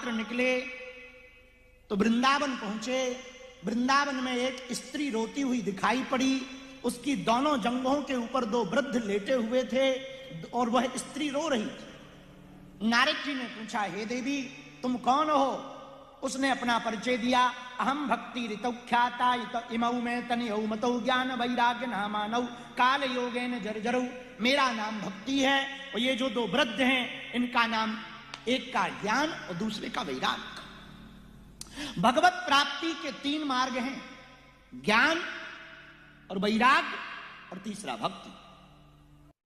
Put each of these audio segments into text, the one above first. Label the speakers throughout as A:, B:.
A: पर निकले तो वृंदावन पहुंचे। वृंदावन में एक स्त्री रोती हुई दिखाई पड़ी। उसकी दोनों जंघों के ऊपर दो वृद्ध लेटे हुए थे और वह स्त्री रो रही थी। नारद जी ने पूछा, हे देवी तुम कौन हो? उसने अपना परिचय दिया। अहम भक्ति ऋतौ ख्याता इमौ में तनयौ मतौ ज्ञान वैराग्य नामानौ काल योगेन जर्जरौ। मेरा नाम भक्ति है और ये जो दो वृद्ध हैं इनका नाम, एक का ज्ञान और दूसरे का वैराग्य। भगवत प्राप्ति के तीन मार्ग हैं, ज्ञान और वैराग्य और तीसरा भक्ति।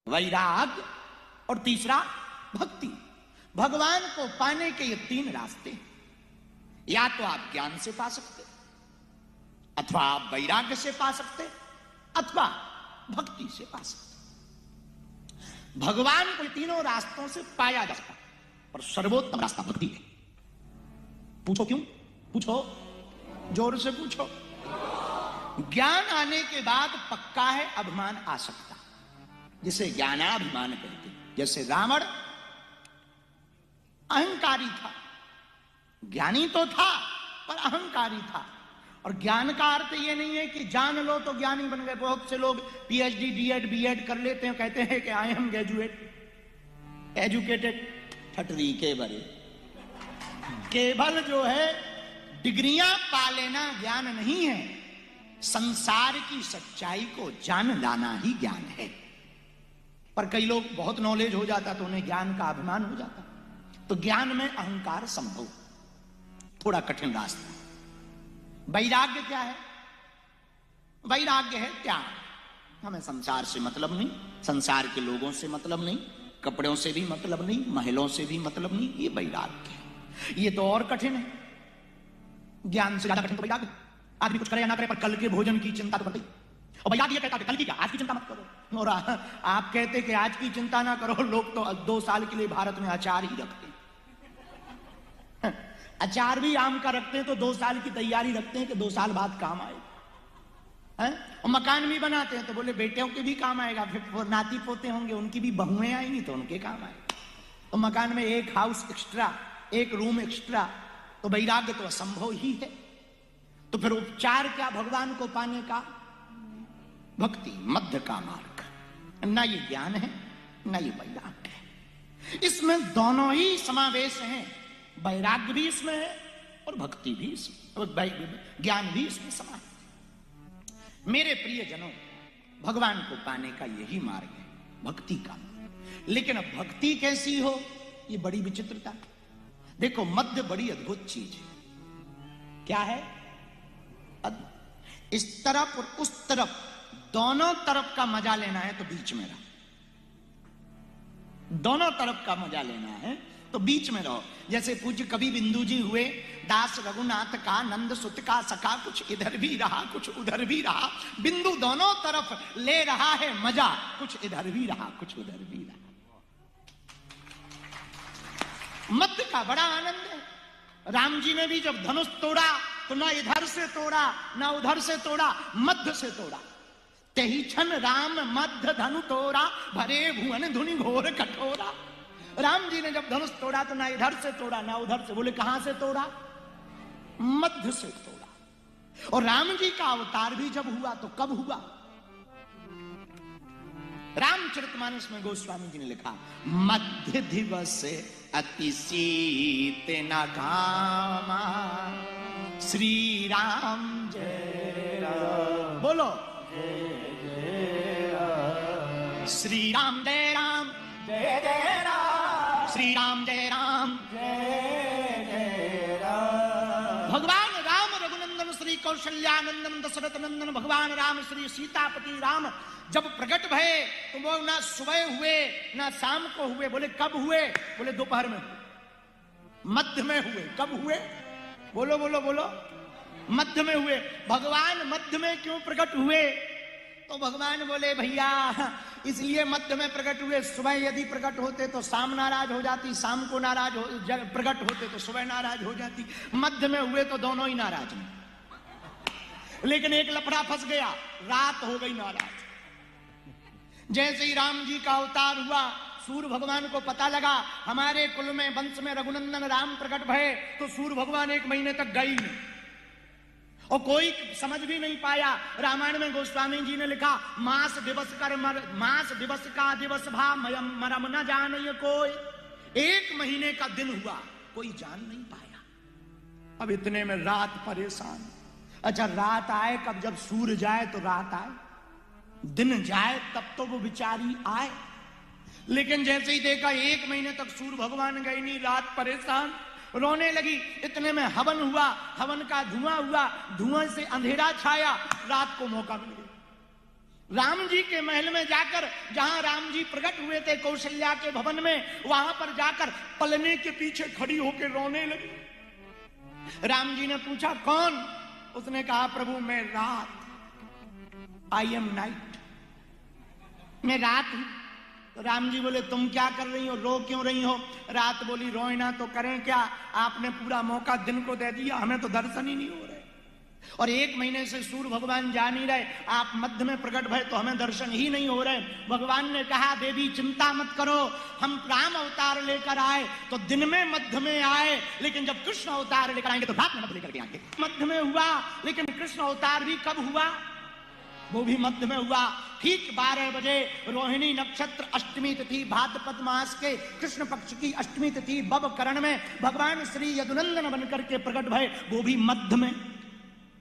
A: वैराग्य और तीसरा भक्ति। भगवान को पाने के ये तीन रास्ते हैं। या तो आप ज्ञान से पा सकते, अथवा आप वैराग्य से पा सकते, अथवा भक्ति से पा सकते। भगवान को तीनों रास्तों से पाया जा सकता, और सर्वोत्तम रास्ता भक्ति है। पूछो क्यों? पूछो, जोर से पूछो। ज्ञान आने के बाद पक्का है अभिमान आ सकता, जिसे ज्ञानाभिमान कहते हैं। जैसे रावण अहंकारी था, ज्ञानी तो था पर अहंकारी था। और ज्ञान का अर्थ ये नहीं है कि जान लो तो ज्ञानी बन गए। बहुत से लोग पीएचडी डीएड बीएड कर लेते हैं, कहते हैं कि आई एम ग्रेजुएट एजुकेटेड। ठटरी केवल जो है डिग्रियां पा लेना ज्ञान नहीं है, संसार की सच्चाई को जान लाना ही ज्ञान है। पर कई लोग बहुत नॉलेज हो जाता तो उन्हें ज्ञान का अभिमान हो जाता। तो ज्ञान में अहंकार संभव, थोड़ा कठिन रास्ता। वैराग्य क्या है? वैराग्य है त्याग। हमें संसार से मतलब नहीं, संसार के लोगों से मतलब नहीं, कपड़ों से भी मतलब नहीं, महलों से भी मतलब नहीं। ये वैराग्य है। ये तो और कठिन है। ज्ञान से ज्यादा कठिन तो वैराग्य। आदमी कुछ करे या ना करे पर कल के भोजन की चिंता तो करते ही। और वैराग्य कहता है कल की क्या, आज की चिंता मत करो। और आप कहते कि आज की चिंता ना करो, लोग तो 2 साल के लिए भारत में अचार ही रखते हैं। अचार भी आम का रखते हैं तो 2 साल की तैयारी रखते हैं कि 2 साल बाद काम आए। और मकान भी बनाते हैं तो बोले बेटियों के भी काम आएगा, फिर नाती पोते होंगे उनकी भी बहुएं आएंगी तो उनके काम आएगा। तो मकान में एक हाउस एक्स्ट्रा, एक रूम एक्स्ट्रा, तो वैराग्य तो असंभव ही है। तो फिर उपचार क्या भगवान को पाने का? भक्ति, मध्य का मार्ग। ना ये ज्ञान है ना ये वैराग्य है। इसमें दोनों ही समावेश हैं। वैराग्य भी इसमें है और भक्ति भी इसमें, ज्ञान भी इसमें समाहित है। मेरे प्रिय जनों, भगवान को पाने का यही मार्ग है, भक्ति का। लेकिन अब भक्ति कैसी हो, ये बड़ी विचित्रता। देखो, मध्य बड़ी अद्भुत चीज है। क्या है? इस तरफ और उस तरफ, दोनों तरफ का मजा लेना है तो बीच में रहो। दोनों तरफ का मजा लेना है तो बीच में रहो। जैसे पूज्य कवि बिंदु जी हुए, दास रघुनाथ का नंद सुत का सखा, कुछ इधर भी रहा कुछ उधर भी रहा। बिंदु दोनों तरफ ले रहा है मजा, कुछ इधर भी रहा कुछ उधर भी रहा। मध्य का बड़ा आनंद है। राम जी ने भी जब धनुष तोड़ा तो ना इधर से तोड़ा ना उधर से तोड़ा, मध्य से तोड़ा। तेहि क्षण राम मध्य धनु तोड़ा, भरे भुवन धुनि घोर कठोरा। राम जी ने जब धनुष तोड़ा तो ना इधर से तोड़ा ना उधर से। बोले कहां से तोड़ा? मध्य से तोड़ा। और राम जी का अवतार भी जब हुआ तो कब हुआ? रामचरितमानस में गोस्वामी जी ने लिखा, मध्य दिवस अति शीत न घामा, श्री राम जय राम। बोलो जय जय राम। श्री राम जय राम जय जय राम। श्री राम जय राम जय जय राम। भगवान राम रघुनंदन श्री कौशल्यानंदन दशरथ नंदन भगवान राम श्री सीतापति राम जब प्रकट भये तो वो ना सुबह हुए ना शाम को हुए। बोले कब हुए? बोले दोपहर में हुए। मध्य में हुए। कब हुए? बोलो बोलो बोलो। मध्य में हुए। भगवान मध्य में क्यों प्रकट हुए? तो भगवान बोले भैया इसलिए मध्य में प्रकट हुए, सुबह यदि प्रकट होते तो शाम नाराज हो जाती, शाम को नाराज हो प्रकट होते तो सुबह नाराज हो जाती। मध्य में हुए तो दोनों ही नाराज हैं। लेकिन एक लफड़ा फंस गया, रात हो गई नाराज। जैसे ही राम जी का अवतार हुआ सूर्य भगवान को पता लगा हमारे कुल में वंश में रघुनंदन राम प्रकट भये, तो सूर्य भगवान 1 महीने तक गई नहीं और कोई समझ भी नहीं पाया। रामायण में गोस्वामी जी ने लिखा, मास दिवस का दिवस भा मरम न जान कोई। 1 महीने का दिन हुआ, कोई जान नहीं पाया। अब इतने में रात परेशान। अच्छा, रात आए कब? जब सूर्य जाए तो रात आए, दिन जाए तब तो वो बेचारी आए। लेकिन जैसे ही देखा 1 महीने तक सूर्य भगवान गए नहीं, रात परेशान रोने लगी। इतने में हवन हुआ, हवन का धुआं हुआ, धुआं से अंधेरा छाया, रात को मौका मिल गया। राम जी के महल में जाकर, जहां राम जी प्रकट हुए थे कौशल्या के भवन में, वहां पर जाकर पलने के पीछे खड़ी होकर रोने लगी। राम जी ने पूछा कौन? उसने कहा प्रभु मैं रात, आई एम नाइट, मैं रात हूं। तो राम जी बोले तुम क्या कर रही हो, रो क्यों रही हो? रात बोली रोए ना तो करें क्या, आपने पूरा मौका दिन को दे दिया, हमें तो दर्शन ही नहीं हो रहे और 1 महीने से सूर्य भगवान जा नहीं रहे, आप मध्य में प्रकट भय तो हमें दर्शन ही नहीं हो रहे। भगवान ने कहा देवी चिंता मत करो, हम राम अवतार लेकर आए तो दिन में मध्य में आए, लेकिन जब कृष्ण अवतार लेकर आएंगे तो रात में मध्य लेकर के आएंगे। मध्य में हुआ, लेकिन कृष्ण अवतार भी कब हुआ? वो भी मध्य में हुआ। ठीक 12 बजे रोहिणी नक्षत्र अष्टमी तिथि भाद्रपद मास के कृष्ण पक्ष की अष्टमी तिथि बब करण में भगवान श्री यदुनंदन बनकर के प्रकट भय, वो भी मध्य में।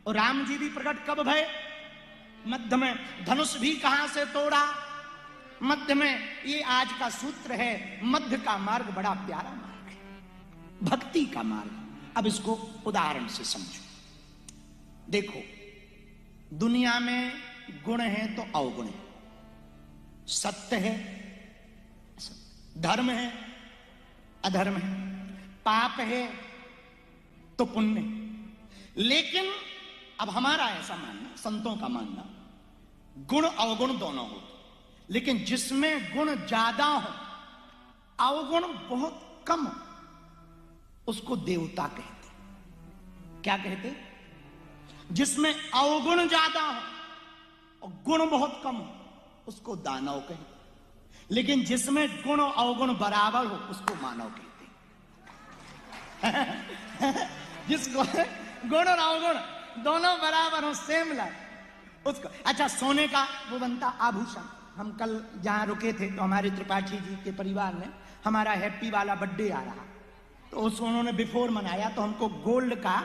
A: और राम जी भी प्रकट कब भय? मध्य में। धनुष भी कहां से तोड़ा? मध्य में। ये आज का सूत्र है, मध्य का मार्ग बड़ा प्यारा मार्ग है, भक्ति का मार्ग। अब इसको उदाहरण से समझो। देखो, दुनिया में गुण है तो अवगुण है, सत्य है, धर्म है, अधर्म है, पाप है तो पुण्य। लेकिन अब हमारा ऐसा मानना, संतों का मानना, गुण अवगुण दोनों हो, लेकिन जिसमें गुण ज्यादा हो अवगुण बहुत कम हो, उसको देवता कहते। क्या कहते? जिसमें अवगुण ज्यादा हो और गुण बहुत कम हो, उसको दानव कहते। लेकिन जिसमें गुण और अवगुण बराबर हो, उसको मानव कहते। जिसको गुण और अवगुण दोनों बराबर हो, सेम लाइफ, उसको। अच्छा, सोने का वो बनता आभूषण। हम कल जहां रुके थे तो हमारे त्रिपाठी जी के परिवार में हमारा हैप्पी वाला बर्थडे आ रहा, तो उसको उन्होंने बिफोर मनाया, तो हमको गोल्ड का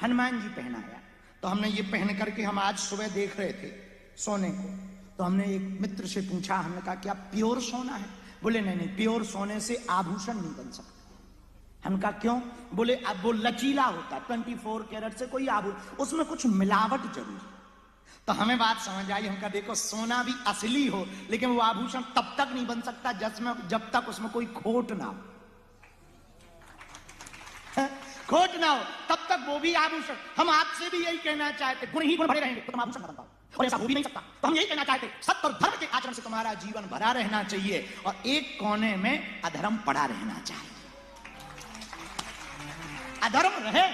A: हनुमान जी पहनाया। तो हमने ये पहन करके हम आज सुबह देख रहे थे सोने को। तो हमने एक मित्र से पूछा, हमने कहा क्या प्योर सोना है? बोले नहीं नहीं, प्योर सोने से आभूषण नहीं बन सकता। हम कहा क्यों? बोले अब वो लचीला होता, 24 कैरेट से कोई आभूषण, उसमें कुछ मिलावट जरूर। तो हमें बात समझ आई। हम कहा देखो, सोना भी असली हो, लेकिन वो आभूषण तब तक नहीं बन सकता जब तक उसमें कोई खोट ना हो। खोट ना हो तब तक वो भी आभूषण। हम आपसे भी यही कहना चाहते, गुण ही गुण भरे रहेंगे तो तुम आभूषण न बन पाओ, और ऐसा हो भी नहीं सकता। तो हम यही कहना चाहते, सत्य और धर्म के आचरण से तुम्हारा जीवन भरा रहना चाहिए और एक कोने में अधर्म पड़ा रहना चाहिए। अधर्म रहे,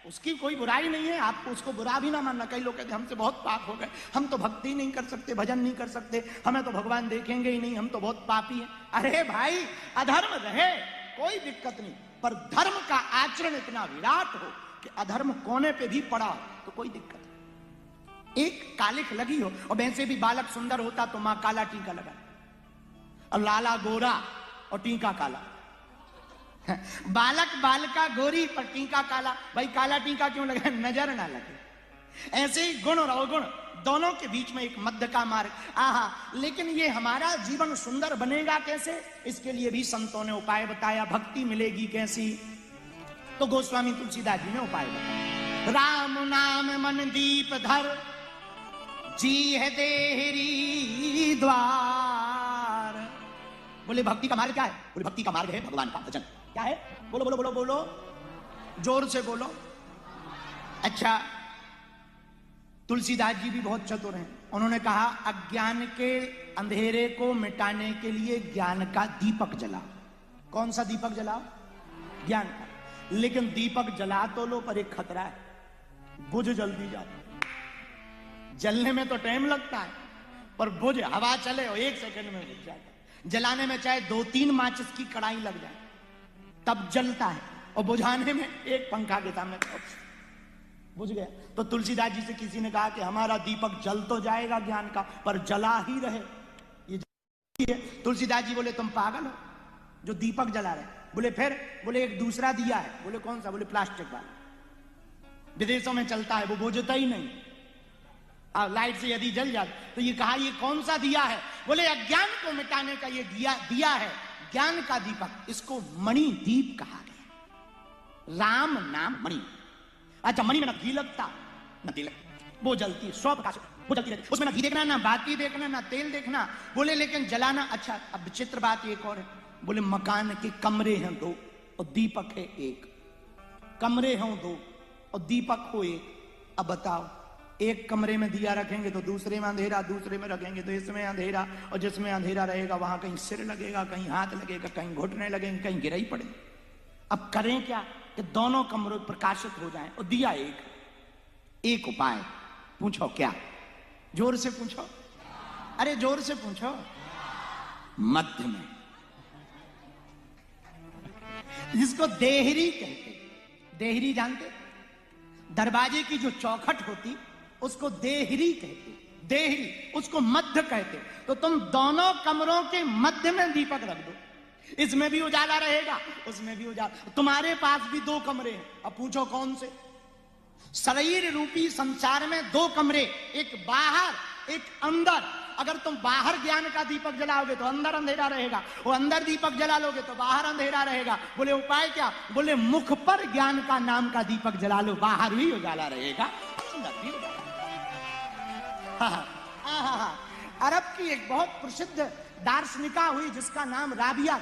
A: उसकी कोई बुराई नहीं है, आपको उसको बुरा भी ना मानना। कई लोग कहते हमसे बहुत पाप हो गए, हम तो भक्ति नहीं कर सकते, भजन नहीं कर सकते, हमें तो भगवान देखेंगे ही नहीं, हम तो बहुत पापी हैं। अरे भाई, अधर्म रहे कोई दिक्कत नहीं, पर धर्म का आचरण इतना विराट हो कि अधर्म कोने पे भी पड़ा हो तो कोई दिक्कत नहीं। एक कालिख लगी हो, और वैसे भी बालक सुंदर होता तो मां काला टीका लगा, और लाला गोरा और टीका काला। बालक बालिका गोरी पर टीका काला, भाई काला टीका क्यों लगा? नजर ना लगे। ऐसे ही गुण और अवगुण दोनों के बीच में एक मध्य का मार्ग। आहा, लेकिन ये हमारा जीवन सुंदर बनेगा कैसे? इसके लिए भी संतों ने उपाय बताया। भक्ति मिलेगी कैसी? तो गोस्वामी तुलसीदास जी ने उपाय बताया। राम नाम मन दीप धर, जी है देहरी द्वार। बोले भक्ति का मार्ग क्या है? बोले भक्ति का मार्ग है भगवान का भजन। क्या है? बोलो बोलो बोलो बोलो, जोर से बोलो। अच्छा, तुलसीदास जी भी बहुत चतुर हैं। उन्होंने कहा अज्ञान के अंधेरे को मिटाने के लिए ज्ञान का दीपक जलाओ। कौन सा दीपक जलाओ? ज्ञान का। लेकिन दीपक जला तो लो, पर एक खतरा है, बुझ जल्दी जाता है। जलने में तो टाइम लगता है, पर बुझ, हवा चले और 1 सेकंड में बुझ जाता है। जलाने में चाहे 2-3 माचिस की कड़ाई लग जाए तब जलता है, और बुझाने में एक पंखा के सामने बुझ गया। तो तुलसीदास जी से किसी ने कहा कि हमारा दीपक जल तो जाएगा ज्ञान का, पर जला ही रहे। ये तुलसीदास जी बोले तुम पागल हो जो दीपक जला रहे। बोले फिर? बोले एक दूसरा दिया है। बोले कौन सा? बोले प्लास्टिक वाला, विदेशों में चलता है, वो बुझता ही नहीं, लाइट से यदि जल जाए। तो ये कहा ये कौन सा दिया है? बोले अज्ञान को मिटाने का ये दिया है, ज्ञान का दीपक, इसको मणि दीप कहा गया। राम नाम मणि। अच्छा, मणि में ना घी लगता ना तेल, वो जलती है, 100 प्रकाश वो जलती रहती, उसमें ना घी देखना, ना बाती देखना, ना तेल देखना। बोले लेकिन जलाना। अच्छा, अब विचित्र बात एक और है। बोले मकान के कमरे हैं 2 और दीपक है 1। कमरे हैं 2 और दीपक हो 1। अब बताओ, एक कमरे में दिया रखेंगे तो दूसरे में अंधेरा, दूसरे में रखेंगे तो इसमें अंधेरा, और जिसमें अंधेरा रहेगा वहां कहीं सिर लगेगा, कहीं हाथ लगेगा, कहीं घुटने लगेंगे, कहीं गिरा ही पड़ेगा। अब करें क्या कि दोनों कमरे प्रकाशित हो जाएं और दिया एक उपाय। पूछो क्या? जोर से पूछो, अरे जोर से पूछो। मध्य में, जिसको देहरी कहते। देहरी जानते? दरवाजे की जो चौखट होती उसको देहरी कहते। देहरी, उसको मध्य कहते। तो तुम दोनों कमरों के मध्य में दीपक रख दो, इसमें भी उजाला रहेगा, उसमें भी उजाला। तुम्हारे पास भी 2 कमरे हैं, अब पूछो कौन से? शरीर रूपी संसार में 2 कमरे, एक बाहर एक अंदर। अगर तुम बाहर ज्ञान का दीपक जलाओगे तो अंदर अंधेरा रहेगा, वो अंदर दीपक जला लोगे तो बाहर अंधेरा रहेगा। बोले उपाय क्या? बोले मुख पर ज्ञान का नाम का दीपक जला लो, बाहर भी उजाला रहेगा, अंदर भी उजाला। अरब की एक बहुत प्रसिद्ध दार्शनिका हुई जिसका नाम राबिया।